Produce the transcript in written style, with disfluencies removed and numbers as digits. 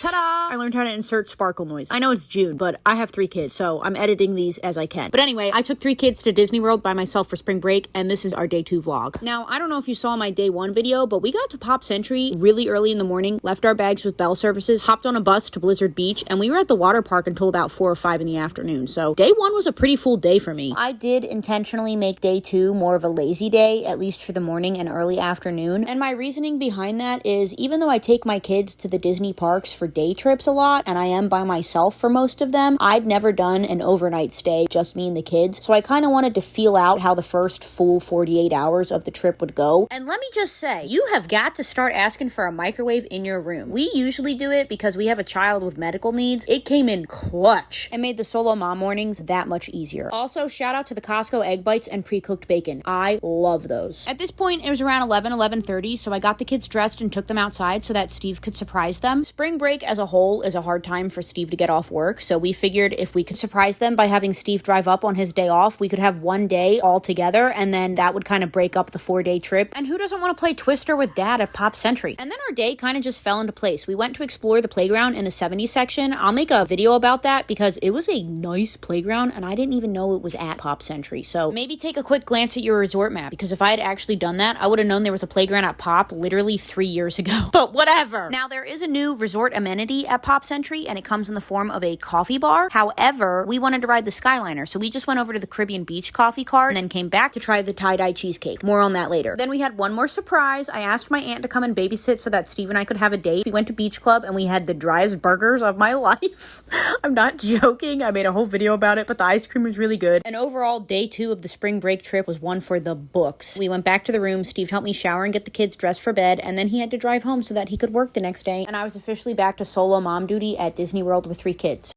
Ta-da! I learned how to insert sparkle noise. I know it's June, but I have 3 kids, so I'm editing these as I can. But anyway, I took 3 kids to Disney World by myself for spring break, and this is our day 2 vlog. Now, I don't know if you saw my day 1 video, but we got to Pop Century really early in the morning, left our bags with Bell Services, hopped on a bus to Blizzard Beach, and we were at the water park until about 4 or 5 in the afternoon. So day 1 was a pretty full day for me. I did intentionally make day 2 more of a lazy day, at least for the morning and early afternoon. And my reasoning behind that is even though I take my kids to the Disney parks for day trips a lot, and I am by myself for most of them, I'd never done an overnight stay, just me and the kids. So I kind of wanted to feel out how the first full 48 hours of the trip would go. And let me just say, you have got to start asking for a microwave in your room. We usually do it because we have a child with medical needs. It came in clutch and made the solo mom mornings that much easier. Also, shout out to the Costco egg bites and pre-cooked bacon. I love those. At this point, it was around 11:30, so I got the kids dressed and took them outside so that Steve could surprise them. Spring break as a whole is a hard time for Steve to get off work, so we figured if we could surprise them by having Steve drive up on his day off, we could have one day all together, and then that would kind of break up the 4-day trip. And who doesn't want to play Twister with Dad at Pop Century? And then our day kind of just fell into place. We went to explore the playground in the 70s section. I'll make a video about that because it was a nice playground, and I didn't even know it was at Pop Century. So maybe take a quick glance at your resort map, because if I had actually done that, I would have known there was a playground at Pop literally 3 years ago. But whatever. Now, there is a new resort amenity at Pop Century, and it comes in the form of a coffee bar. However, we wanted to ride the Skyliner, so we just went over to the Caribbean Beach coffee cart and then came back to try the tie-dye cheesecake. More on that later. Then we had one more surprise. I asked my aunt to come and babysit so that Steve and I could have a date. We went to Beach Club and we had the driest burgers of my life. I'm not joking. I made a whole video about it, but the ice cream was really good. And overall, day 2 of the spring break trip was one for the books. We went back to the room. Steve helped me shower and get the kids dressed for bed, and then he had to drive home so that he could work the next day. And I was officially back to solo mom duty at Disney World with 3 kids.